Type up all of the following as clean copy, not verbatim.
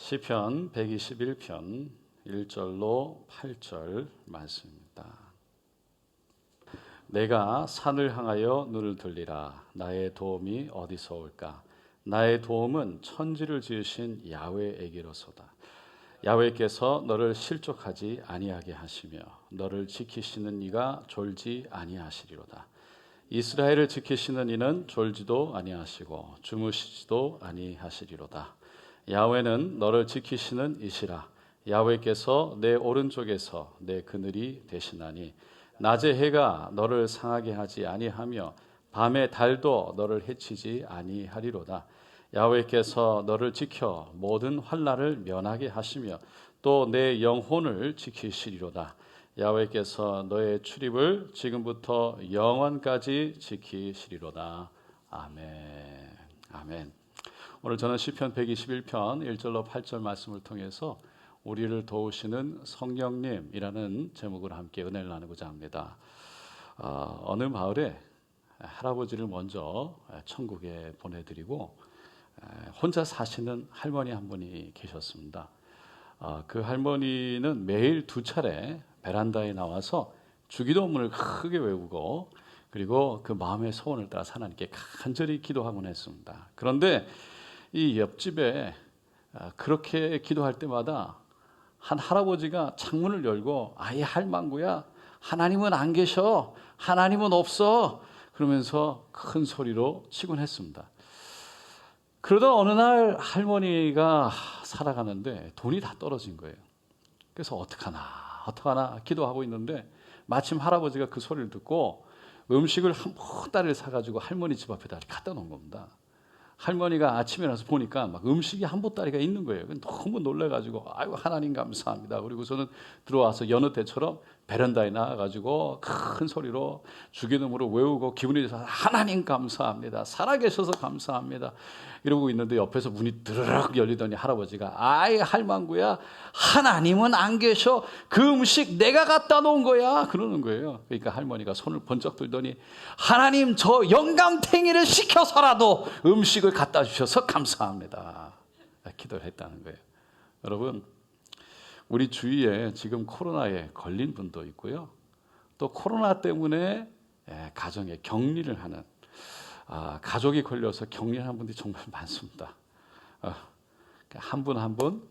시편 121편 1절로 8절 말씀입니다. 내가 산을 향하여 눈을 들리라. 나의 도움이 어디서 올까? 나의 도움은 천지를 지으신 야훼에게로소다. 야훼께서 너를 실족하지 아니하게 하시며 너를 지키시는 이가 졸지 아니하시리로다. 이스라엘을 지키시는 이는 졸지도 아니하시고 주무시지도 아니하시리로다. 야훼는 너를 지키시는 이시라. 야훼께서 내 오른쪽에서 내 그늘이 되시나니 낮의 해가 너를 상하게 하지 아니하며 밤의 달도 너를 해치지 아니하리로다. 야훼께서 너를 지켜 모든 환난을 면하게 하시며 또 내 영혼을 지키시리로다. 야훼께서 너의 출입을 지금부터 영원까지 지키시리로다. 아멘. 아멘. 오늘 저는 시편 121편 1절로 8절 말씀을 통해서 우리를 도우시는 성령님이라는 제목으로 함께 은혜를 나누고자 합니다. 어느 마을에 할아버지를 먼저 천국에 보내드리고 혼자 사시는 할머니 한 분이 계셨습니다. 그 할머니는 매일 2차례 베란다에 나와서 주기도문을 크게 외우고 그리고 그 마음의 소원을 따라 하나님께 간절히 기도하곤 했습니다. 그런데 이 옆집에 그렇게 기도할 때마다 한 할아버지가 창문을 열고 아이 할망구야, 하나님은 안 계셔, 하나님은 없어 그러면서 큰 소리로 치곤 했습니다. 그러다 어느 날 할머니가 살아가는데 돈이 다 떨어진 거예요. 그래서 어떡하나 기도하고 있는데 마침 할아버지가 그 소리를 듣고 음식을 한 보따리를 사가지고 할머니 집 앞에다 갖다 놓은 겁니다. 할머니가 아침에 나서 보니까 막 음식이 한 보따리가 있는 거예요. 너무 놀라가지고 아이고 하나님 감사합니다. 그리고 저는 들어와서 여느 때처럼 베란다에 나와가지고 큰 소리로 주기도문으로 외우고 기분이 좋아서 하나님 감사합니다. 살아계셔서 감사합니다. 이러고 있는데 옆에서 문이 드르륵 열리더니 할아버지가 아이 할망구야, 하나님은 안 계셔, 그 음식 내가 갖다 놓은 거야 그러는 거예요. 그러니까 할머니가 손을 번쩍 들더니 하나님 저 영감탱이를 시켜서라도 음식을 갖다 주셔서 감사합니다 기도를 했다는 거예요. 여러분, 우리 주위에 지금 코로나에 걸린 분도 있고요, 또 코로나 때문에 가정에 격리를 하는 가족이 걸려서 격리하는 분들이 정말 많습니다. 한 분 한 분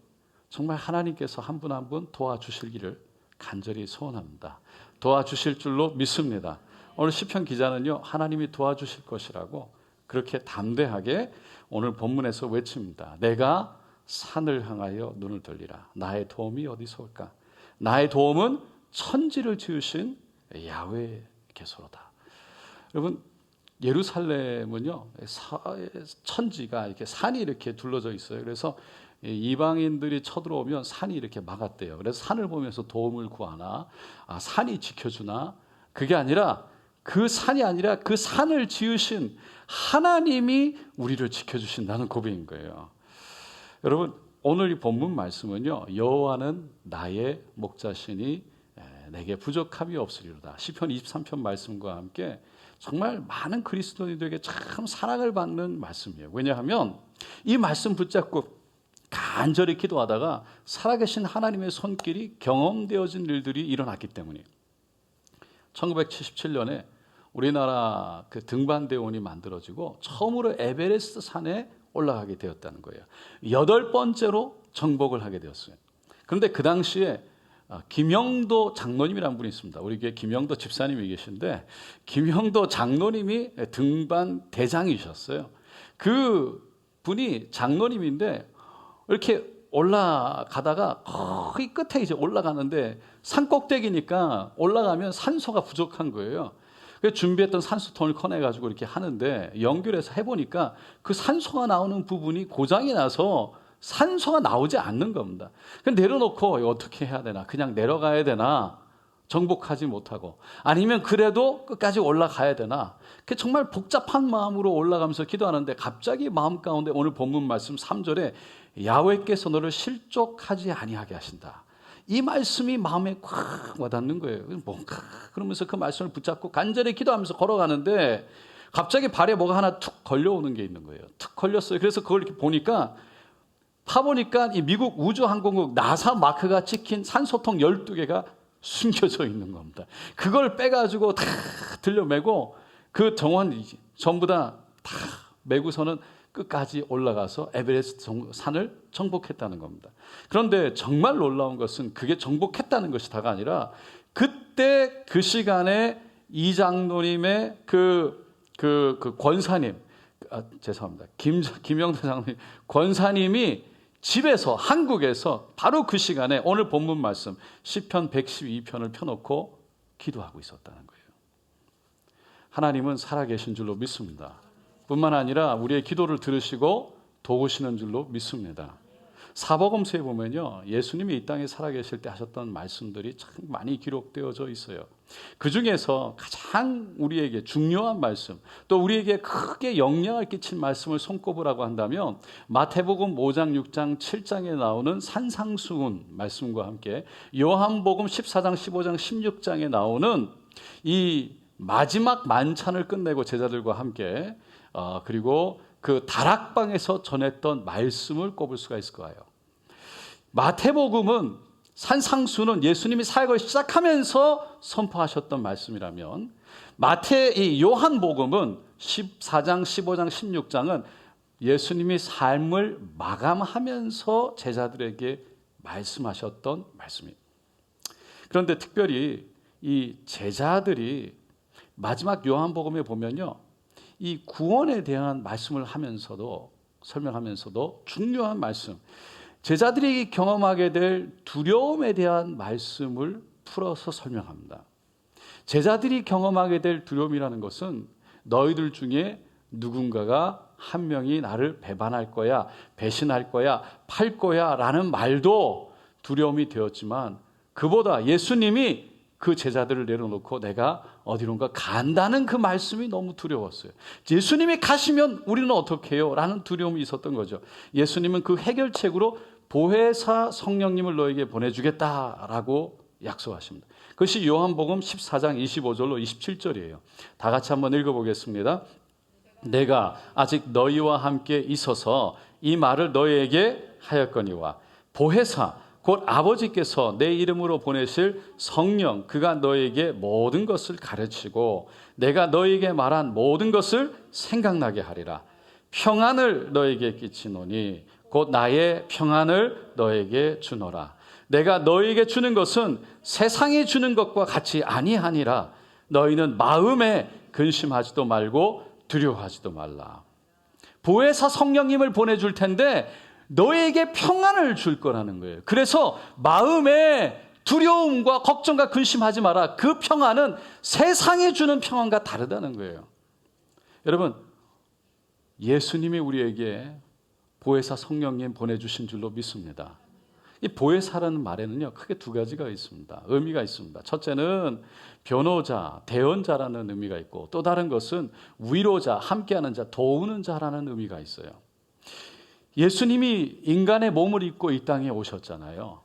정말 하나님께서 한 분 한 분 도와주실기를 간절히 소원합니다. 도와주실 줄로 믿습니다. 오늘 시편 기자는요, 하나님이 도와주실 것이라고 그렇게 담대하게 오늘 본문에서 외칩니다. 내가 산을 향하여 눈을 돌리라. 나의 도움이 어디서 올까? 나의 도움은 천지를 지으신 야훼께서로다. 여러분, 예루살렘은요, 천지가 이렇게 산이 이렇게 둘러져 있어요. 그래서 이방인들이 쳐들어오면 산이 이렇게 막았대요. 그래서 산을 보면서 도움을 구하나, 산이 지켜주나, 그게 아니라 그 산이 아니라 그 산을 지으신 하나님이 우리를 지켜주신다는 고백인 거예요. 여러분, 오늘 이 본문 말씀은요, 여호와는 나의 목자시니 내게 부족함이 없으리로다. 시편 23편 말씀과 함께 정말 많은 그리스도인들에게 참 사랑을 받는 말씀이에요. 왜냐하면 이 말씀 붙잡고 간절히 기도하다가 살아계신 하나님의 손길이 경험되어진 일들이 일어났기 때문이에요. 1977년에 우리나라 그 등반대원이 만들어지고 처음으로 에베레스트 산에 올라가게 되었다는 거예요. 8번째로 정복을 하게 되었어요. 그런데 그 당시에 김영도 장로님이라는 분이 있습니다. 우리 교회 김영도 집사님이 계신데 김영도 장로님이 등반 대장이셨어요. 그 분이 장로님인데 이렇게 올라가다가 거의 끝에 이제 올라가는데 산 꼭대기니까 올라가면 산소가 부족한 거예요. 그래서 준비했던 산소통을 꺼내가지고 이렇게 하는데 연결해서 해보니까 그 산소가 나오는 부분이 고장이 나서 산소가 나오지 않는 겁니다. 그래서 내려놓고 어떻게 해야 되나, 그냥 내려가야 되나, 정복하지 못하고, 아니면 그래도 끝까지 올라가야 되나, 정말 복잡한 마음으로 올라가면서 기도하는데 갑자기 마음 가운데 오늘 본문 말씀 3절에 야훼께서 너를 실족하지 아니하게 하신다. 이 말씀이 마음에 꽉 와닿는 거예요. 뭔가 그러면서 그 말씀을 붙잡고 간절히 기도하면서 걸어가는데 갑자기 발에 뭐가 하나 툭 걸려오는 게 있는 거예요. 툭 걸렸어요. 그래서 그걸 이렇게 보니까 파보니까 이 미국 우주항공국 나사 마크가 찍힌 산소통 12개가 숨겨져 있는 겁니다. 그걸 빼가지고 다 들려매고 그 정원 전부 다 메고서는 끝까지 올라가서 에베레스트 산을 정복했다는 겁니다. 그런데 정말 놀라운 것은 그게 정복했다는 것이 다가 아니라 그때 그 시간에 이장로님의 그 권사님, 죄송합니다. 김영대 장로님 권사님이 집에서 한국에서 바로 그 시간에 오늘 본문 말씀 시편 112편을 펴놓고 기도하고 있었다는 거예요. 하나님은 살아계신 줄로 믿습니다. 뿐만 아니라 우리의 기도를 들으시고 도우시는 줄로 믿습니다. 사복음서에 보면요, 예수님이 이 땅에 살아계실 때 하셨던 말씀들이 참 많이 기록되어져 있어요. 그 중에서 가장 우리에게 중요한 말씀, 또 우리에게 크게 영향을 끼친 말씀을 손꼽으라고 한다면 마태복음 5장, 6장, 7장에 나오는 산상수훈 말씀과 함께 요한복음 14장, 15장, 16장에 나오는 이 마지막 만찬을 끝내고 제자들과 함께 그리고 그 다락방에서 전했던 말씀을 꼽을 수가 있을 거예요. 마태복음은 산상수는 예수님이 사역을 시작하면서 선포하셨던 말씀이라면 이 요한복음은 14장, 15장, 16장은 예수님이 삶을 마감하면서 제자들에게 말씀하셨던 말씀입니다. 그런데 특별히 이 제자들이 마지막 요한복음에 보면요, 이 구원에 대한 말씀을 하면서도 설명하면서도 중요한 말씀, 제자들이 경험하게 될 두려움에 대한 말씀을 풀어서 설명합니다. 제자들이 경험하게 될 두려움이라는 것은 너희들 중에 누군가가 한 명이 나를 배반할 거야, 배신할 거야, 팔 거야 라는 말도 두려움이 되었지만 그보다 예수님이 그 제자들을 내려놓고 내가 어디론가 간다는 그 말씀이 너무 두려웠어요. 예수님이 가시면 우리는 어떻게 해요? 라는 두려움이 있었던 거죠. 예수님은 그 해결책으로 보혜사 성령님을 너에게 보내주겠다라고 약속하십니다. 그것이 요한복음 14장 25절로 27절이에요. 다 같이 한번 읽어보겠습니다. 내가 아직 너희와 함께 있어서 이 말을 너희에게 하였거니와 보혜사 곧 아버지께서 내 이름으로 보내실 성령 그가 너희에게 모든 것을 가르치고 내가 너희에게 말한 모든 것을 생각나게 하리라. 평안을 너희에게 끼치노니 곧 나의 평안을 너희에게 주노라. 내가 너희에게 주는 것은 세상이 주는 것과 같이 아니하니라. 너희는 마음에 근심하지도 말고 두려워하지도 말라. 보혜사 성령님을 보내줄 텐데 너에게 평안을 줄 거라는 거예요. 그래서 마음에 두려움과 걱정과 근심하지 마라. 그 평안은 세상에 주는 평안과 다르다는 거예요. 여러분, 예수님이 우리에게 보혜사 성령님 보내주신 줄로 믿습니다. 이 보혜사라는 말에는요, 크게 두 가지가 있습니다. 의미가 있습니다. 첫째는 변호자, 대언자라는 의미가 있고 또 다른 것은 위로자, 함께하는 자, 도우는 자라는 의미가 있어요. 예수님이 인간의 몸을 입고 이 땅에 오셨잖아요.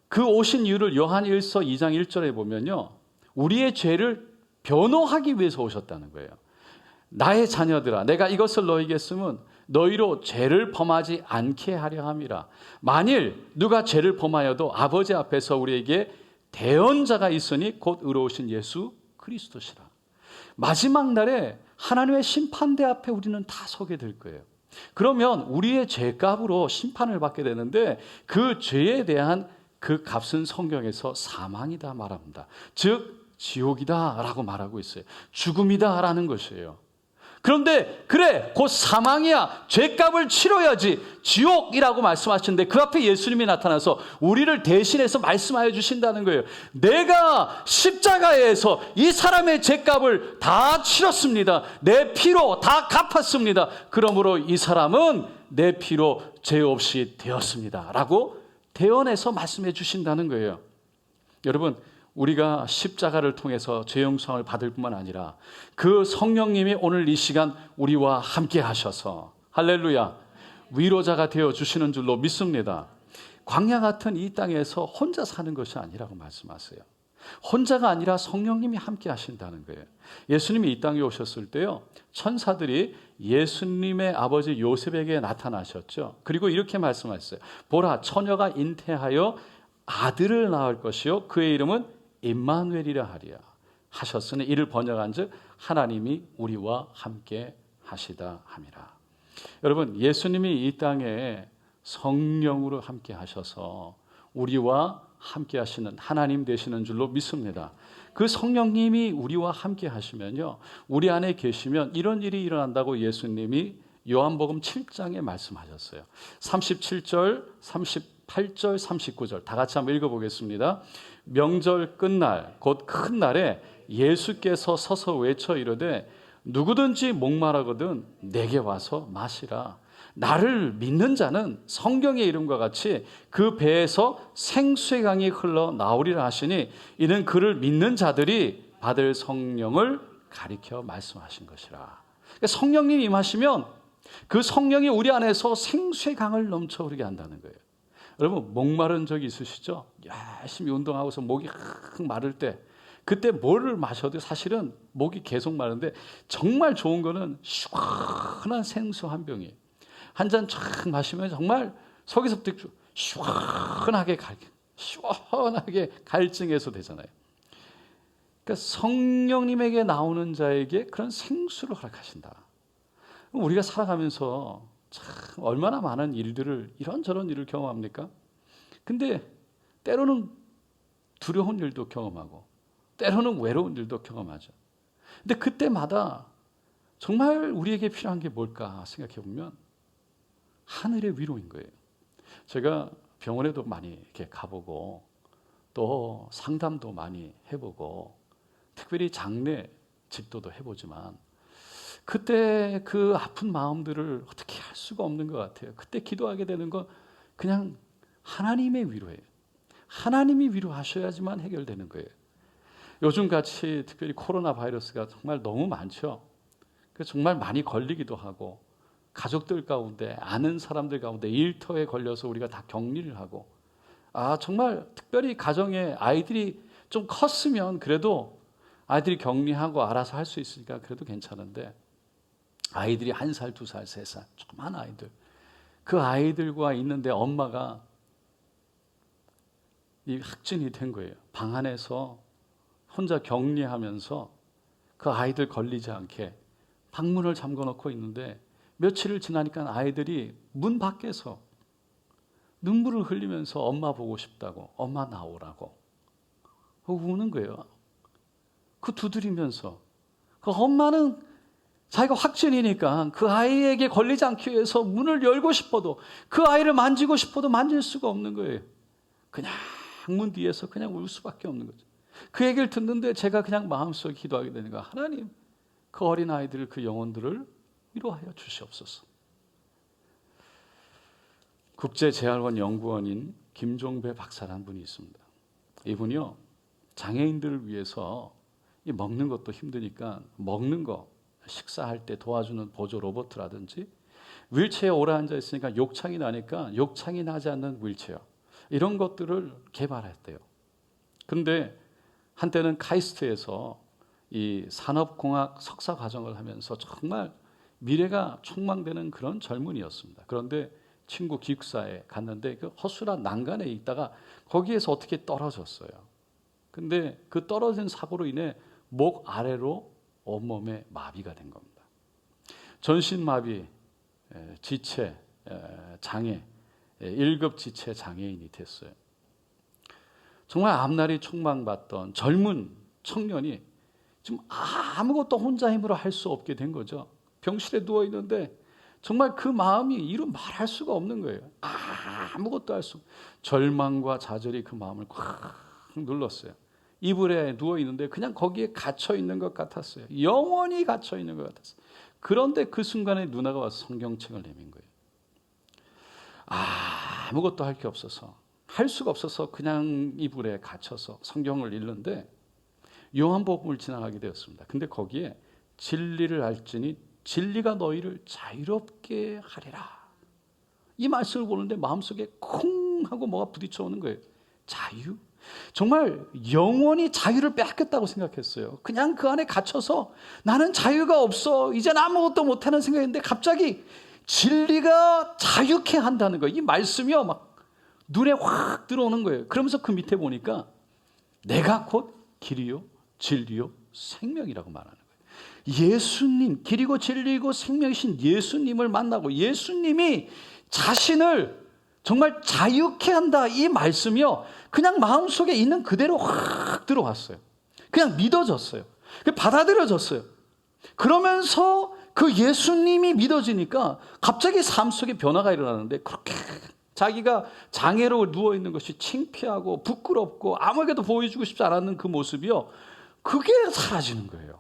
그 오신 이유를 요한 1서 2장 1절에 보면요, 우리의 죄를 변호하기 위해서 오셨다는 거예요. 나의 자녀들아, 내가 이것을 너희에게 쓰면 너희로 죄를 범하지 않게 하려 함이라. 만일 누가 죄를 범하여도 아버지 앞에서 우리에게 대언자가 있으니 곧 의로우신 예수 그리스도시라. 마지막 날에 하나님의 심판대 앞에 우리는 다 서게 될 거예요. 그러면 우리의 죄값으로 심판을 받게 되는데 그 죄에 대한 그 값은 성경에서 사망이다 말합니다. 즉 지옥이다 라고 말하고 있어요. 죽음이다 라는 것이에요. 그런데 그래 곧 사망이야, 죄값을 치러야지, 지옥이라고 말씀하시는데 그 앞에 예수님이 나타나서 우리를 대신해서 말씀하여 주신다는 거예요. 내가 십자가에서 이 사람의 죄값을 다 치렀습니다. 내 피로 다 갚았습니다. 그러므로 이 사람은 내 피로 죄 없이 되었습니다 라고 대언해서 말씀해 주신다는 거예요. 여러분, 우리가 십자가를 통해서 죄 용서를 받을 뿐만 아니라 그 성령님이 오늘 이 시간 우리와 함께 하셔서 할렐루야, 위로자가 되어 주시는 줄로 믿습니다. 광야 같은 이 땅에서 혼자 사는 것이 아니라고 말씀하세요. 혼자가 아니라 성령님이 함께 하신다는 거예요. 예수님이 이 땅에 오셨을 때요, 천사들이 예수님의 아버지 요셉에게 나타나셨죠. 그리고 이렇게 말씀하셨어요. 보라, 처녀가 잉태하여 아들을 낳을 것이요 그의 이름은 임마누엘이라 하리라 하셨으니 이를 번역한즉 하나님이 우리와 함께 하시다 함이라. 여러분, 예수님이 이 땅에 성령으로 함께 하셔서 우리와 함께 하시는 하나님 되시는 줄로 믿습니다. 그 성령님이 우리와 함께 하시면요, 우리 안에 계시면 이런 일이 일어난다고 예수님이 요한복음 7장에 말씀하셨어요. 37절, 38절, 39절 다 같이 한번 읽어보겠습니다. 명절 끝날 곧 큰 날에 예수께서 서서 외쳐 이르되 누구든지 목마르거든 내게 와서 마시라. 나를 믿는 자는 성경의 이름과 같이 그 배에서 생수의 강이 흘러 나오리라 하시니 이는 그를 믿는 자들이 받을 성령을 가리켜 말씀하신 것이라. 그러니까 성령님이 임하시면 그 성령이 우리 안에서 생수의 강을 넘쳐 흐르게 한다는 거예요. 여러분, 목마른 적이 있으시죠? 열심히 운동하고서 목이 확 마를 때 그때 뭐를 마셔도 사실은 목이 계속 마른데 정말 좋은 거는 시원한 생수 한 병이에요. 한 잔 쫙 마시면 정말 속에서부터 시원하게 갈증해서 되잖아요. 그러니까 성령님에게 나오는 자에게 그런 생수를 허락하신다. 우리가 살아가면서 참 얼마나 많은 일들을 이런저런 일을 경험합니까? 근데 때로는 두려운 일도 경험하고 때로는 외로운 일도 경험하죠. 근데 그때마다 정말 우리에게 필요한 게 뭘까 생각해 보면 하늘의 위로인 거예요. 제가 병원에도 많이 이렇게 가보고 또 상담도 많이 해보고 특별히 장례 집도도 해보지만 그때 그 아픈 마음들을 어떻게 할 수가 없는 것 같아요. 그때 기도하게 되는 건 그냥 하나님의 위로예요. 하나님이 위로하셔야지만 해결되는 거예요. 요즘같이 특별히 코로나 바이러스가 정말 너무 많죠. 정말 많이 걸리기도 하고 가족들 가운데 아는 사람들 가운데 일터에 걸려서 우리가 다 격리를 하고 정말 특별히 가정에 아이들이 좀 컸으면 그래도 아이들이 격리하고 알아서 할 수 있으니까 그래도 괜찮은데 아이들이 1살, 2살, 3살 조그만 아이들 그 아이들과 있는데 엄마가 이 확진이 된 거예요. 방 안에서 혼자 격리하면서 그 아이들 걸리지 않게 방문을 잠궈놓고 있는데 며칠을 지나니까 아이들이 문 밖에서 눈물을 흘리면서 엄마 보고 싶다고 엄마 나오라고 우는 거예요. 그 두드리면서 그 엄마는 자기가 확진이니까 그 아이에게 걸리지 않기 위해서 문을 열고 싶어도 그 아이를 만지고 싶어도 만질 수가 없는 거예요. 그냥 문 뒤에서 그냥 울 수밖에 없는 거죠. 그 얘기를 듣는데 제가 그냥 마음속에 기도하게 되는 거예요. 하나님, 그 어린 아이들 그 영혼들을 위로하여 주시옵소서. 국제재활원 연구원인 김종배 박사라는 분이 있습니다. 이분이요, 장애인들을 위해서 먹는 것도 힘드니까 먹는 거 식사할 때 도와주는 보조 로봇이라든지 윌체어에 오래 앉아 있으니까 욕창이 나니까 욕창이 나지 않는 윌체어 이런 것들을 개발했대요. 그런데 한때는 카이스트에서 이 산업공학 석사 과정을 하면서 정말 미래가 촉망되는 그런 젊은이였습니다. 그런데 친구 기숙사에 갔는데 그 허술한 난간에 있다가 거기에서 어떻게 떨어졌어요. 근데 그 떨어진 사고로 인해 목 아래로 온몸에 마비가 된 겁니다. 전신마비, 지체, 장애, 1급 지체 장애인이 됐어요. 정말 앞날이 촉망받던 젊은 청년이 지금 아무것도 혼자 힘으로 할 수 없게 된 거죠. 병실에 누워 있는데 정말 그 마음이 이루 말할 수가 없는 거예요. 아무것도 할 수 없고 절망과 좌절이 그 마음을 꽉 눌렀어요. 이불에 누워 있는데 그냥 거기에 갇혀 있는 것 같았어요. 영원히 갇혀 있는 것 같았어요. 그런데 그 순간에 누나가 와서 성경책을 내민 거예요. 아무것도 할 게 없어서 할 수가 없어서 그냥 이불에 갇혀서 성경을 읽는데 요한복음을 지나가게 되었습니다. 근데 거기에 진리를 알지니 진리가 너희를 자유롭게 하리라. 이 말씀을 보는데 마음속에 쿵 하고 뭐가 부딪혀 오는 거예요. 자유? 정말 영원히 자유를 빼앗겼다고 생각했어요. 그냥 그 안에 갇혀서 나는 자유가 없어, 이젠 아무것도 못하는 생각인데 갑자기 진리가 자유케 한다는 거예요. 이 말씀이요 막 눈에 확 들어오는 거예요. 그러면서 그 밑에 보니까 내가 곧 길이요 진리요 생명이라고 말하는 거예요. 예수님, 길이고 진리고 생명이신 예수님을 만나고 예수님이 자신을 정말 자유케 한다, 이 말씀이요 그냥 마음속에 있는 그대로 확 들어왔어요. 그냥 믿어졌어요. 받아들여졌어요. 그러면서 그 예수님이 믿어지니까 갑자기 삶 속에 변화가 일어나는데, 그렇게 자기가 장애로 누워있는 것이 창피하고 부끄럽고 아무에게도 보여주고 싶지 않았는 그 모습이요 그게 사라지는 거예요.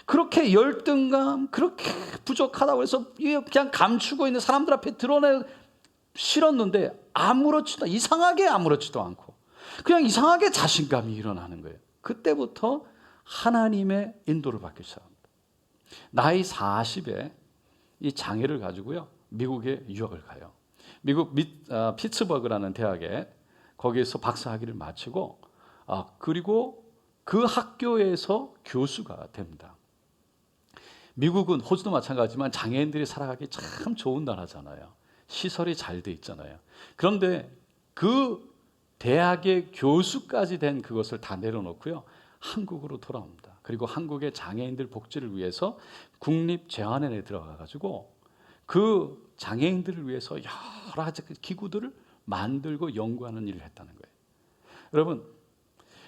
그렇게 열등감, 그렇게 부족하다고 해서 그냥 감추고 있는 사람들 앞에 드러내 싫었는데 아무렇지도, 이상하게 아무렇지도 않고 그냥 이상하게 자신감이 일어나는 거예요. 그때부터 하나님의 인도를 받기 시작합니다. 나이 40에 이 장애를 가지고요 미국에 유학을 가요. 미국 피츠버그라는 대학에 거기에서 박사학위를 마치고 그리고 그 학교에서 교수가 됩니다. 미국은 호주도 마찬가지지만 장애인들이 살아가기 참 좋은 나라잖아요. 시설이 잘 돼 있잖아요. 그런데 그 대학의 교수까지 된 그것을 다 내려놓고요 한국으로 돌아옵니다. 그리고 한국의 장애인들 복지를 위해서 국립재활원에 들어가 가지고 그 장애인들을 위해서 여러 가지 기구들을 만들고 연구하는 일을 했다는 거예요. 여러분,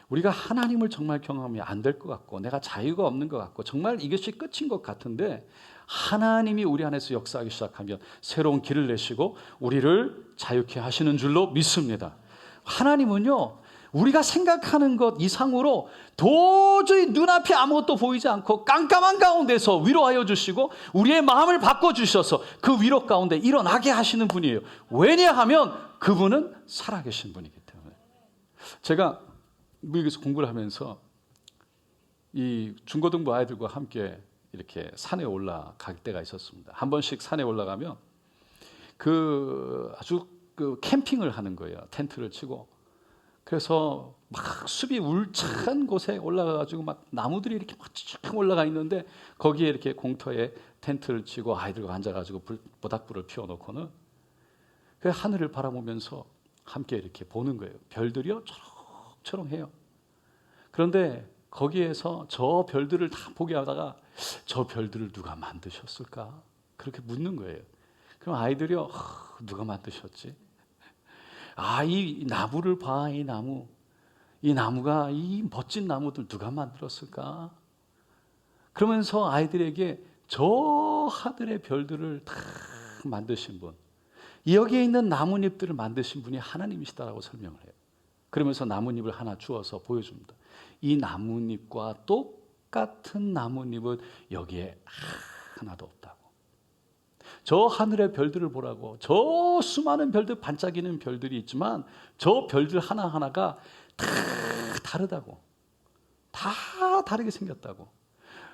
우리가 하나님을 정말 경험하면 안 될 것 같고 내가 자유가 없는 것 같고 정말 이것이 끝인 것 같은데, 하나님이 우리 안에서 역사하기 시작하면 새로운 길을 내시고 우리를 자유케 하시는 줄로 믿습니다. 하나님은요 우리가 생각하는 것 이상으로 도저히 눈앞에 아무것도 보이지 않고 깜깜한 가운데서 위로하여 주시고 우리의 마음을 바꿔주셔서 그 위로 가운데 일어나게 하시는 분이에요. 왜냐하면 그분은 살아계신 분이기 때문에. 제가 미국에서 공부를 하면서 이 중고등부 아이들과 함께 이렇게 산에 올라갈 때가 있었습니다. 한 번씩 산에 올라가면 아주 캠핑을 하는 거예요. 텐트를 치고. 그래서 막 숲이 울창한 곳에 올라가가지고 막 나무들이 이렇게 막 쭉 올라가 있는데 거기에 이렇게 공터에 텐트를 치고 아이들과 앉아가지고 모닥불을 피워놓고는 그 하늘을 바라보면서 함께 이렇게 보는 거예요. 별들이요 초롱초롱해요. 그런데 거기에서 저 별들을 다 보게 하다가 저 별들을 누가 만드셨을까? 그렇게 묻는 거예요. 그럼 아이들이요 누가 만드셨지? 이 나무를 봐. 이 나무가 이 멋진 나무들 누가 만들었을까? 그러면서 아이들에게 저 하늘의 별들을 다 만드신 분, 여기에 있는 나뭇잎들을 만드신 분이 하나님이시다라고 설명을 해요. 그러면서 나뭇잎을 하나 주어서 보여줍니다. 이 나뭇잎과 똑같은 나뭇잎은 여기에 하나도 없다고. 저 하늘의 별들을 보라고. 저 수많은 별들, 반짝이는 별들이 있지만 저 별들 하나하나가 다 다르다고. 다 다르게 생겼다고.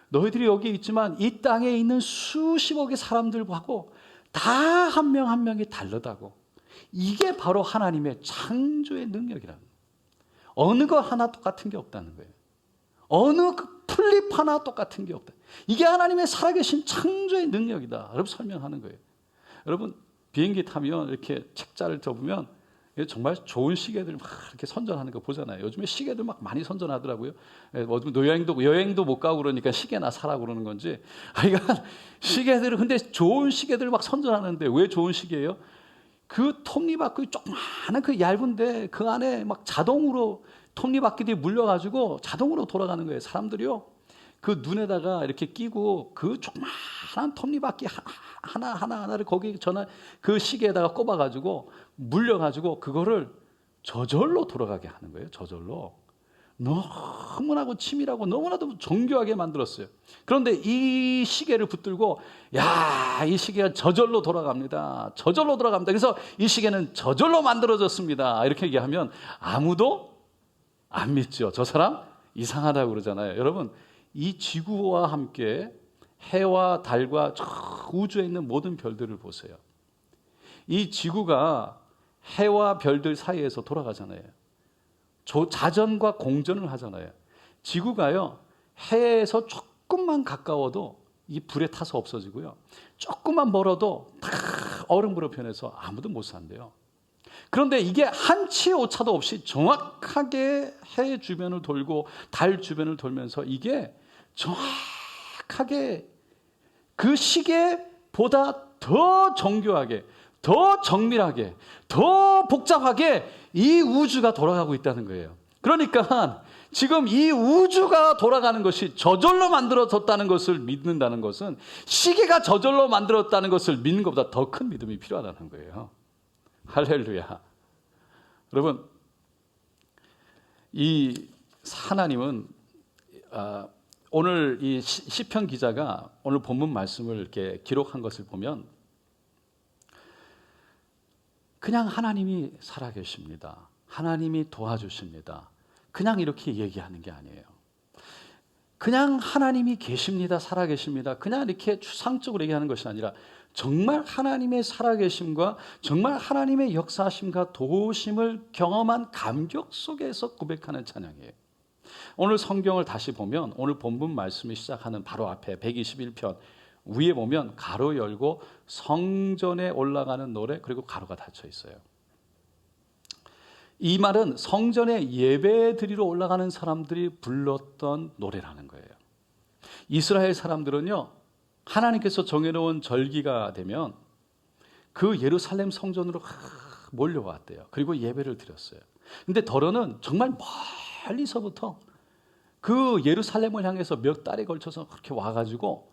너희들이 여기 있지만 이 땅에 있는 수십억의 사람들하고 다 한 명 한 명이 다르다고. 이게 바로 하나님의 창조의 능력이라는 거예요. 어느 거 하나 똑같은 게 없다는 거예요. 어느 풀잎 하나 똑같은 게 없다. 이게 하나님의 살아계신 창조의 능력이다. 여러분 설명하는 거예요. 여러분 비행기 타면 이렇게 책자를 접으면 정말 좋은 시계들 막 이렇게 선전하는 거 보잖아요. 요즘에 시계들 막 많이 선전하더라고요. 여행도 못 가고 그러니까 시계나 사라고 그러는 건지. 그러니까 시계들을 근데 좋은 시계들을 막 선전하는데 왜 좋은 시계예요? 그 톱니바퀴 조그마한 그 얇은데 그 안에 막 자동으로 톱니바퀴들이 물려가지고 자동으로 돌아가는 거예요. 사람들이요. 그 눈에다가 이렇게 끼고 그 조그마한 톱니바퀴 하나를 거기 그 시계에다가 꼽아가지고 물려가지고 그거를 저절로 돌아가게 하는 거예요. 저절로. 너무나도 치밀하고 너무나도 정교하게 만들었어요. 그런데 이 시계를 붙들고 이 시계가 저절로 돌아갑니다. 저절로 돌아갑니다. 그래서 이 시계는 저절로 만들어졌습니다. 이렇게 얘기하면 아무도 안 믿죠. 저 사람 이상하다고 그러잖아요. 여러분 이 지구와 함께 해와 달과 저 우주에 있는 모든 별들을 보세요. 이 지구가 해와 별들 사이에서 돌아가잖아요. 자전과 공전을 하잖아요. 지구가요, 해에서 조금만 가까워도 이 불에 타서 없어지고요. 조금만 멀어도 다 얼음으로 변해서 아무도 못 산대요. 그런데 이게 한치의 오차도 없이 정확하게 해 주변을 돌고 달 주변을 돌면서 이게 정확하게 그 시계보다 더 정교하게, 더 정밀하게, 더 복잡하게 이 우주가 돌아가고 있다는 거예요. 그러니까 지금 이 우주가 돌아가는 것이 저절로 만들어졌다는 것을 믿는다는 것은 시계가 저절로 만들었다는 것을 믿는 것보다 더 큰 믿음이 필요하다는 거예요. 할렐루야. 여러분, 이 하나님은 오늘 이 시편 기자가 오늘 본문 말씀을 이렇게 기록한 것을 보면 그냥 하나님이 살아계십니다. 하나님이 도와주십니다. 그냥 이렇게 얘기하는 게 아니에요. 그냥 하나님이 계십니다. 살아계십니다. 그냥 이렇게 추상적으로 얘기하는 것이 아니라 정말 하나님의 살아계심과 정말 하나님의 역사하심과 도우심을 경험한 감격 속에서 고백하는 찬양이에요. 오늘 성경을 다시 보면 오늘 본문 말씀이 시작하는 바로 앞에 121편 위에 보면 가로 열고 성전에 올라가는 노래 그리고 가로가 닫혀 있어요. 이 말은 성전에 예배 드리러 올라가는 사람들이 불렀던 노래라는 거예요. 이스라엘 사람들은요, 하나님께서 정해놓은 절기가 되면 그 예루살렘 성전으로 몰려왔대요. 그리고 예배를 드렸어요. 근데 더러는 정말 멀리서부터 그 예루살렘을 향해서 몇 달에 걸쳐서 그렇게 와가지고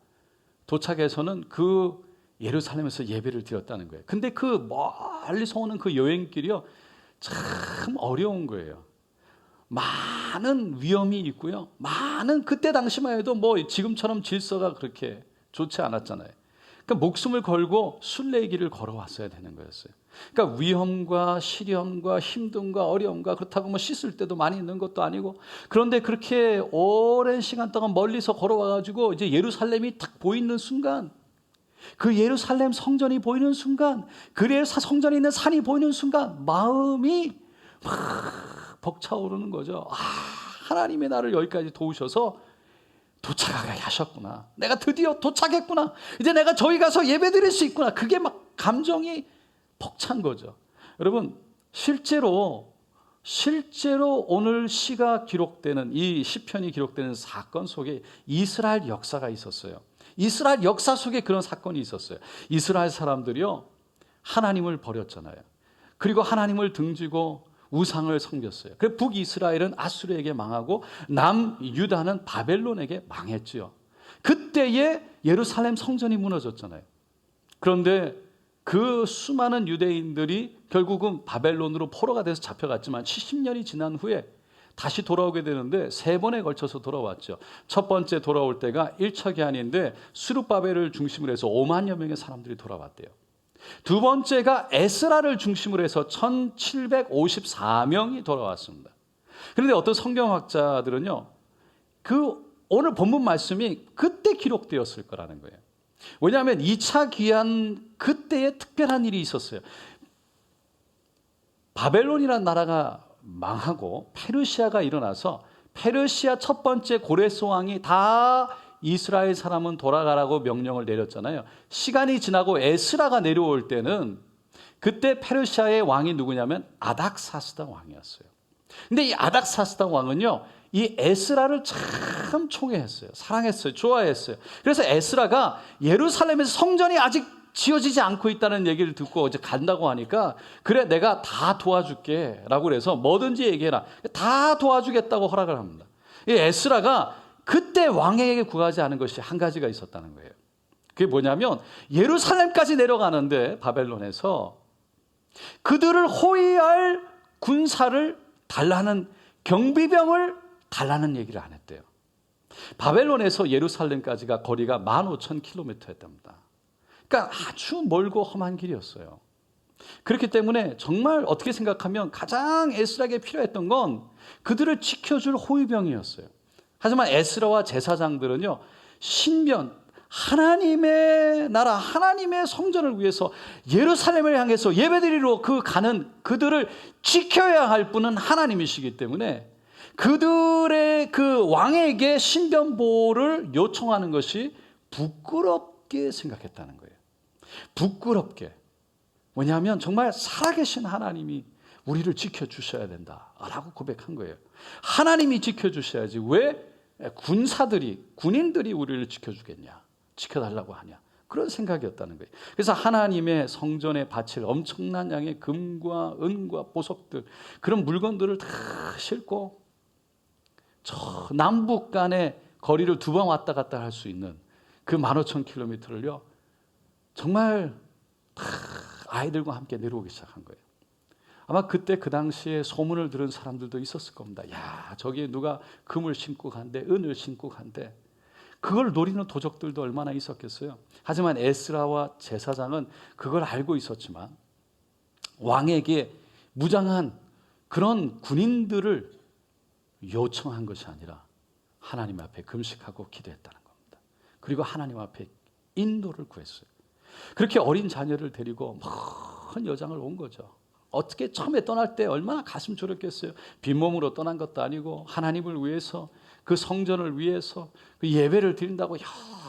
도착해서는 그 예루살렘에서 예배를 드렸다는 거예요. 근데 그 멀리서 오는 그 여행길이요, 참 어려운 거예요. 많은 위험이 있고요. 많은 그때 당시만 해도 뭐 지금처럼 질서가 그렇게 좋지 않았잖아요. 그러니까 목숨을 걸고 순례의 길을 걸어왔어야 되는 거였어요. 그러니까 위험과 시련과 힘듦과 어려움과 그렇다고 뭐 씻을 때도 많이 있는 것도 아니고 그런데 그렇게 오랜 시간 동안 멀리서 걸어와가지고 이제 예루살렘이 딱 보이는 순간 그 예루살렘 성전이 보이는 순간 그 성전에 있는 산이 보이는 순간 마음이 막 벅차오르는 거죠. 하나님이 나를 여기까지 도우셔서 도착하게 하셨구나. 내가 드디어 도착했구나. 이제 내가 저기 가서 예배 드릴 수 있구나. 그게 막 감정이 벅찬 거죠. 여러분, 실제로 오늘 시가 기록되는 이 시편이 기록되는 사건 속에 이스라엘 역사가 있었어요. 이스라엘 역사 속에 그런 사건이 있었어요. 이스라엘 사람들이요, 하나님을 버렸잖아요. 그리고 하나님을 등지고 우상을 섬겼어요. 그래서 북이스라엘은 아수르에게 망하고 남유다는 바벨론에게 망했지요. 그때에 예루살렘 성전이 무너졌잖아요. 그런데 그 수많은 유대인들이 결국은 바벨론으로 포로가 돼서 잡혀갔지만 70년이 지난 후에 다시 돌아오게 되는데 3번에 걸쳐서 돌아왔죠. 첫 번째 돌아올 때가 1차 기한인데 스룹바벨을 중심으로 해서 5만여 명의 사람들이 돌아왔대요. 두 번째가 에스라를 중심으로 해서 1754명이 돌아왔습니다. 그런데 어떤 성경학자들은요, 그 오늘 본문 말씀이 그때 기록되었을 거라는 거예요. 왜냐하면 2차 기한 그때에 특별한 일이 있었어요. 바벨론이라는 나라가 망하고 페르시아가 일어나서 페르시아 첫 번째 고레스 왕이 다 이스라엘 사람은 돌아가라고 명령을 내렸잖아요. 시간이 지나고 에스라가 내려올 때는 그때 페르시아의 왕이 누구냐면 아닥사스다 왕이었어요. 근데 이 아닥사스다 왕은요, 이 에스라를 참 총애했어요. 사랑했어요. 좋아했어요. 그래서 에스라가 예루살렘에서 성전이 아직 지어지지 않고 있다는 얘기를 듣고 이제 간다고 하니까 그래 내가 다 도와줄게 라고 그래서 뭐든지 얘기해라. 다 도와주겠다고 허락을 합니다. 이 에스라가 그때 왕에게 구하지 않은 것이 한 가지가 있었다는 거예요. 그게 뭐냐면 예루살렘까지 내려가는데 바벨론에서 그들을 호위할 군사를 달라는 경비병을 달라는 얘기를 안 했대요. 바벨론에서 예루살렘까지가 거리가 15,000km였답니다. 그러니까 아주 멀고 험한 길이었어요. 그렇기 때문에 정말 어떻게 생각하면 가장 에스라에게 필요했던 건 그들을 지켜줄 호위병이었어요. 하지만 에스라와 제사장들은요, 신변, 하나님의 나라, 하나님의 성전을 위해서 예루살렘을 향해서 예배드리러 가는 그들을 지켜야 할 분은 하나님이시기 때문에 그들의 그 왕에게 신변보호를 요청하는 것이 부끄럽게 생각했다는 거예요. 부끄럽게. 왜냐하면 정말 살아계신 하나님이 우리를 지켜주셔야 된다라고 고백한 거예요. 하나님이 지켜주셔야지 왜 군인들이 우리를 지켜주겠냐, 지켜달라고 하냐, 그런 생각이었다는 거예요. 그래서 하나님의 성전에 바칠 엄청난 양의 금과 은과 보석들, 그런 물건들을 다 싣고 저 남북 간의 거리를 2번 왔다 갔다 할 수 있는 그 15,000km를요 정말 다 아이들과 함께 내려오기 시작한 거예요. 아마 그때 그 당시에 소문을 들은 사람들도 있었을 겁니다. 야, 저기 누가 금을 신고 간대, 은을 신고 간대. 그걸 노리는 도적들도 얼마나 있었겠어요. 하지만 에스라와 제사장은 그걸 알고 있었지만 왕에게 무장한 그런 군인들을 요청한 것이 아니라 하나님 앞에 금식하고 기도했다는 겁니다. 그리고 하나님 앞에 인도를 구했어요. 그렇게 어린 자녀를 데리고 먼 여장을 온 거죠. 어떻게 처음에 떠날 때 얼마나 가슴 졸였겠어요. 빈몸으로 떠난 것도 아니고 하나님을 위해서, 그 성전을 위해서 그 예배를 드린다고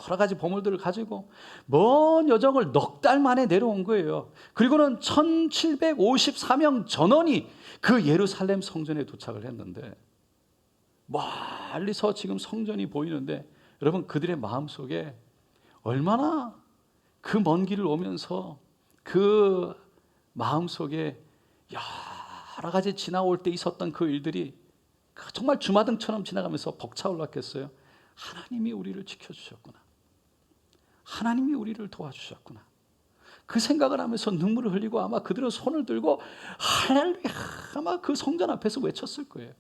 여러 가지 보물들을 가지고 먼 여정을 넉 달 만에 내려온 거예요. 그리고는 1754명 전원이 그 예루살렘 성전에 도착을 했는데 멀리서 지금 성전이 보이는데 여러분, 그들의 마음속에 얼마나 그 먼 길을 오면서 그 마음속에 여러 가지 지나올 때 있었던 그 일들이 정말 주마등처럼 지나가면서 벅차올랐겠어요. 하나님이 우리를 지켜주셨구나, 하나님이 우리를 도와주셨구나, 그 생각을 하면서 눈물을 흘리고 아마 그들은 손을 들고 할렐루야 아마 그 성전 앞에서 외쳤을 거예요.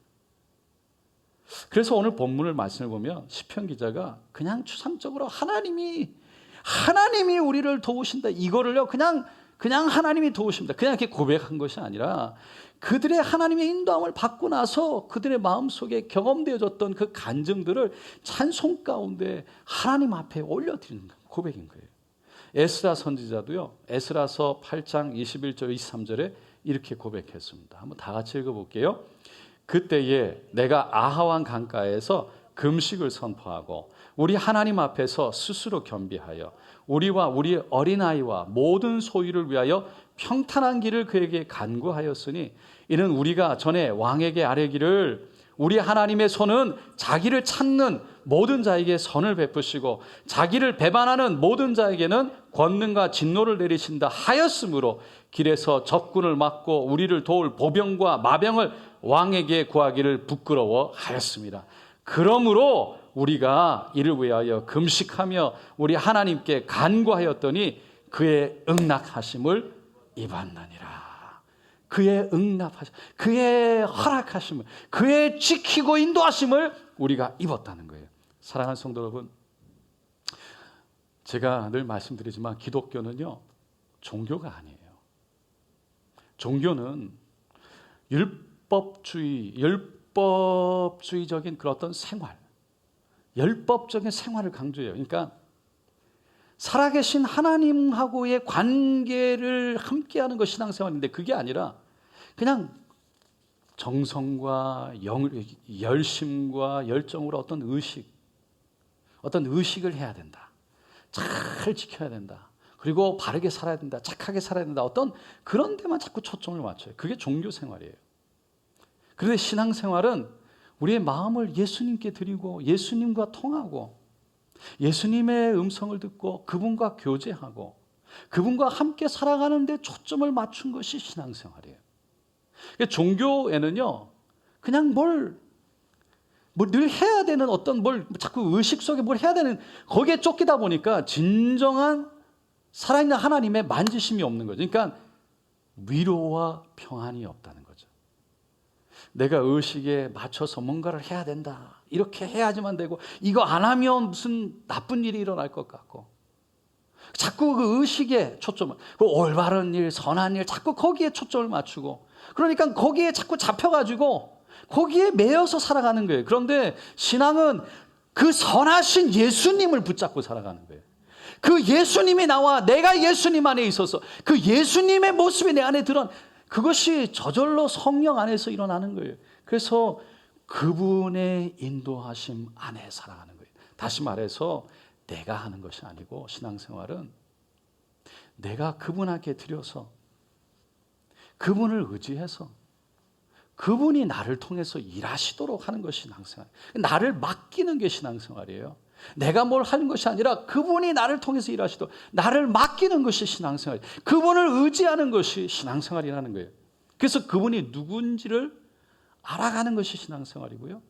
그래서 오늘 본문을 말씀을 보면 시편 기자가 그냥 추상적으로 하나님이 우리를 도우신다, 이거를요 그냥 하나님이 도우십니다, 그냥 이렇게 고백한 것이 아니라 그들의 하나님의 인도함을 받고 나서 그들의 마음속에 경험되어졌던 그 간증들을 찬송 가운데 하나님 앞에 올려드리는 고백인 거예요. 에스라 선지자도요, 에스라서 8장 21절 23절에 이렇게 고백했습니다. 한번 다 같이 읽어볼게요. 그때에 내가 아하왕 강가에서 금식을 선포하고 우리 하나님 앞에서 스스로 겸비하여 우리와 우리 어린아이와 모든 소유를 위하여 평탄한 길을 그에게 간구하였으니 이는 우리가 전에 왕에게 아뢰기를 우리 하나님의 손은 자기를 찾는 모든 자에게 선을 베푸시고 자기를 배반하는 모든 자에게는 권능과 진노를 내리신다 하였으므로 길에서 적군을 막고 우리를 도울 보병과 마병을 왕에게 구하기를 부끄러워하였습니다. 그러므로 우리가 이를 위하여 금식하며 우리 하나님께 간구하였더니 그의 응낙하심을 입었느니라. 그의 응답하심, 그의 허락하심을, 그의 지키고 인도하심을 우리가 입었다는 거예요. 사랑하는 성도 여러분, 제가 늘 말씀드리지만 기독교는요 종교가 아니에요. 종교는 율법주의적인 그런 어떤 생활, 율법적인 생활을 강조해요. 그러니까 살아계신 하나님하고의 관계를 함께하는 것이 신앙생활인데 그게 아니라 그냥 정성과 열심과 열정으로 어떤 의식을 해야 된다, 잘 지켜야 된다, 그리고 바르게 살아야 된다, 착하게 살아야 된다, 어떤 그런 데만 자꾸 초점을 맞춰요. 그게 종교생활이에요. 그런데 신앙생활은 우리의 마음을 예수님께 드리고 예수님과 통하고 예수님의 음성을 듣고 그분과 교제하고 그분과 함께 살아가는 데 초점을 맞춘 것이 신앙생활이에요. 종교에는요 그냥 뭘 늘 해야 되는 어떤 자꾸 의식 속에 뭘 해야 되는 거기에 쫓기다 보니까 진정한 살아있는 하나님의 만지심이 없는 거죠. 그러니까 위로와 평안이 없다는 거죠. 내가 의식에 맞춰서 뭔가를 해야 된다, 이렇게 해야지만 되고 이거 안 하면 무슨 나쁜 일이 일어날 것 같고 자꾸 그 의식에 초점을, 그 올바른 일, 선한 일 자꾸 거기에 초점을 맞추고 그러니까 거기에 자꾸 잡혀가지고 거기에 매여서 살아가는 거예요. 그런데 신앙은 그 선하신 예수님을 붙잡고 살아가는 거예요. 그 예수님이 나와 내가 예수님 안에 있어서 그 예수님의 모습이 내 안에 드러난 그것이 저절로 성령 안에서 일어나는 거예요. 그래서 그분의 인도하심 안에 살아가는 거예요. 다시 말해서 내가 하는 것이 아니고 신앙생활은 내가 그분에게 드려서 그분을 의지해서 그분이 나를 통해서 일하시도록 하는 것이 신앙생활. 나를 맡기는 게 신앙생활이에요. 내가 뭘 하는 것이 아니라 그분이 나를 통해서 일하시도록 나를 맡기는 것이 신앙생활. 그분을 의지하는 것이 신앙생활이라는 거예요. 그래서 그분이 누군지를 알아가는 것이 신앙생활이고요.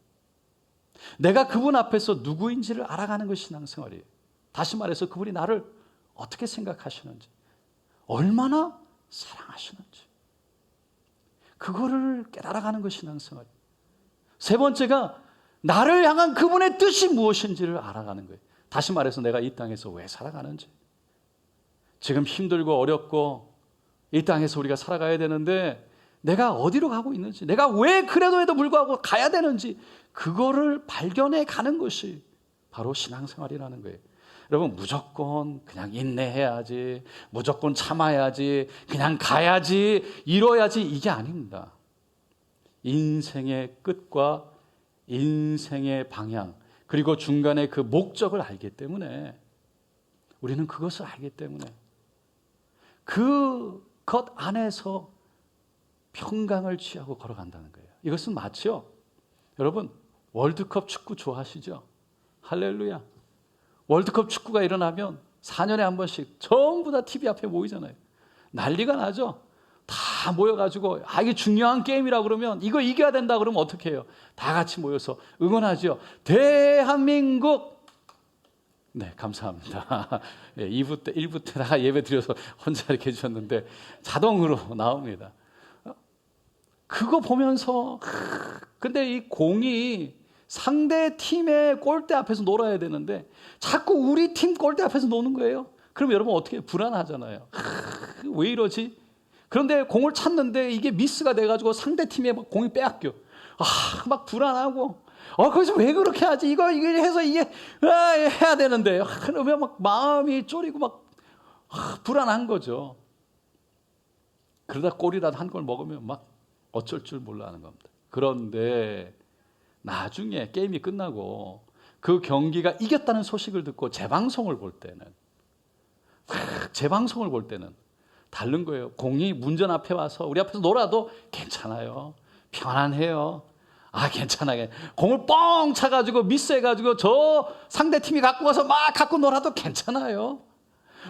내가 그분 앞에서 누구인지를 알아가는 것이 신앙생활이에요. 다시 말해서 그분이 나를 어떻게 생각하시는지, 얼마나 사랑하시는지 그거를 깨달아가는 것이 신앙생활이에요. 세 번째가 나를 향한 그분의 뜻이 무엇인지를 알아가는 거예요. 다시 말해서 내가 이 땅에서 왜 살아가는지, 지금 힘들고 어렵고 이 땅에서 우리가 살아가야 되는데 내가 어디로 가고 있는지, 내가 왜 그래도 해도 불구하고 가야 되는지 그거를 발견해 가는 것이 바로 신앙생활이라는 거예요. 여러분, 무조건 그냥 인내해야지, 무조건 참아야지, 그냥 가야지, 이뤄야지, 이게 아닙니다. 인생의 끝과 인생의 방향, 그리고 중간에 그 목적을 알기 때문에, 우리는 그것을 알기 때문에 그것 안에서 평강을 취하고 걸어간다는 거예요. 이것은 마치요, 여러분, 월드컵 축구 좋아하시죠? 할렐루야. 월드컵 축구가 일어나면 4년에 한 번씩 전부 다 TV 앞에 모이잖아요. 난리가 나죠. 다 모여가지고 이게 중요한 게임이라 그러면, 이거 이겨야 된다 그러면 어떻게 해요? 다 같이 모여서 응원하죠. 대한민국. 네, 감사합니다. 네, 2부 때, 1부 때 다 예배 드려서 혼자 이렇게 해주셨는데 자동으로 나옵니다. 그거 보면서, 근데 이 공이 상대 팀의 골대 앞에서 놀아야 되는데 자꾸 우리 팀 골대 앞에서 노는 거예요. 그럼 여러분 어떻게 해요? 불안하잖아요. 왜 이러지? 그런데 공을 찼는데 이게 미스가 돼가지고 상대 팀에 막 공이 빼앗겨. 막 불안하고, 거기서 왜 그렇게 하지? 이거 해서 이게 해야 되는데, 그러면 막 마음이 쫄이고 막 불안한 거죠. 그러다 골이라도 한 골 먹으면 막 어쩔 줄 몰라 하는 겁니다. 그런데 나중에 게임이 끝나고 그 경기가 이겼다는 소식을 듣고 재방송을 볼 때는 다른 거예요. 공이 문전 앞에 와서 우리 앞에서 놀아도 괜찮아요. 편안해요. 괜찮아요. 공을 뻥 차가지고 미스해가지고 저 상대팀이 갖고 와서 막 갖고 놀아도 괜찮아요.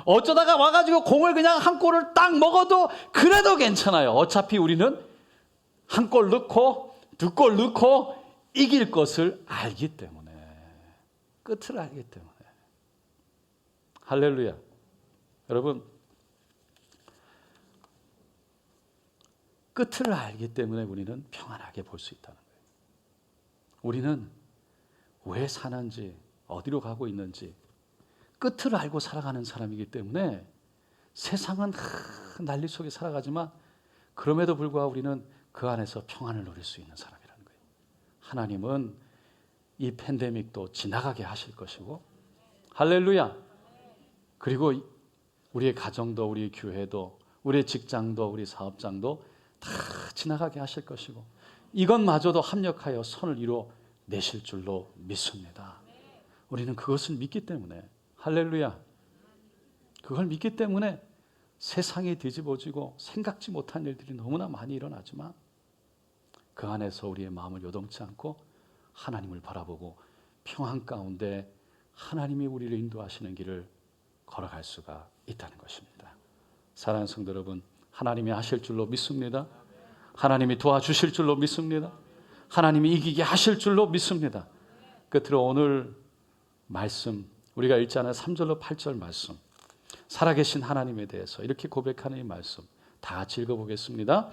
어쩌다가 와가지고 공을 그냥 한 골을 딱 먹어도 그래도 괜찮아요. 어차피 우리는 한 골 넣고 두 골 넣고 이길 것을 알기 때문에, 끝을 알기 때문에. 할렐루야. 여러분, 끝을 알기 때문에 우리는 평안하게 볼 수 있다는 거예요. 우리는 왜 사는지, 어디로 가고 있는지 끝을 알고 살아가는 사람이기 때문에 세상은 난리 속에 살아가지만 그럼에도 불구하고 우리는 그 안에서 평안을 누릴 수 있는 사람이라는 거예요. 하나님은 이 팬데믹도 지나가게 하실 것이고, 할렐루야. 그리고 우리의 가정도, 우리 교회도, 우리의 직장도, 우리 사업장도 다 지나가게 하실 것이고, 이것마저도 합력하여 선을 이루어내실 줄로 믿습니다. 우리는 그것을 믿기 때문에, 할렐루야, 그걸 믿기 때문에 세상이 뒤집어지고 생각지 못한 일들이 너무나 많이 일어나지만 그 안에서 우리의 마음을 요동치 않고 하나님을 바라보고 평안 가운데 하나님이 우리를 인도하시는 길을 걸어갈 수가 있다는 것입니다. 사랑하는 성도 여러분, 하나님이 하실 줄로 믿습니다. 하나님이 도와주실 줄로 믿습니다. 하나님이 이기게 하실 줄로 믿습니다. 끝으로 오늘 말씀, 우리가 읽지 않은 3절로 8절 말씀, 살아계신 하나님에 대해서 이렇게 고백하는 이 말씀 다 같이 읽어보겠습니다.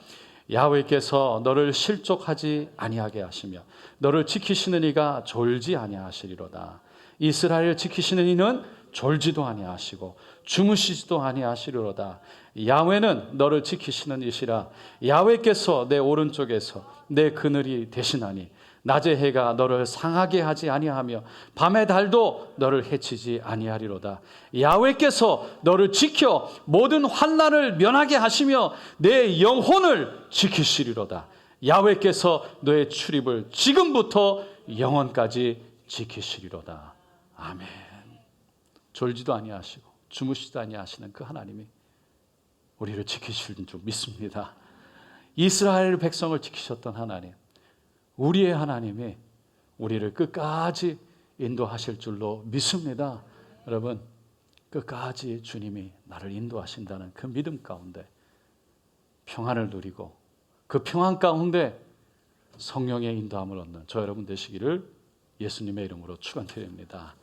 야훼께서 너를 실족하지 아니하게 하시며 너를 지키시는 이가 졸지 아니하시리로다. 이스라엘을 지키시는 이는 졸지도 아니하시고 주무시지도 아니하시리로다. 야훼는 너를 지키시는 이시라. 야훼께서 내 오른쪽에서 내 그늘이 되시나니 낮의 해가 너를 상하게 하지 아니하며 밤의 달도 너를 해치지 아니하리로다. 야훼께서 너를 지켜 모든 환난을 면하게 하시며 내 영혼을 지키시리로다. 야훼께서 너의 출입을 지금부터 영원까지 지키시리로다. 아멘. 졸지도 아니하시고 주무시지도 아니하시는 그 하나님이 우리를 지키실 줄 믿습니다. 이스라엘 백성을 지키셨던 하나님, 우리의 하나님이 우리를 끝까지 인도하실 줄로 믿습니다. 여러분, 끝까지 주님이 나를 인도하신다는 그 믿음 가운데 평안을 누리고 그 평안 가운데 성령의 인도함을 얻는 저 여러분 되시기를 예수님의 이름으로 축원드립니다.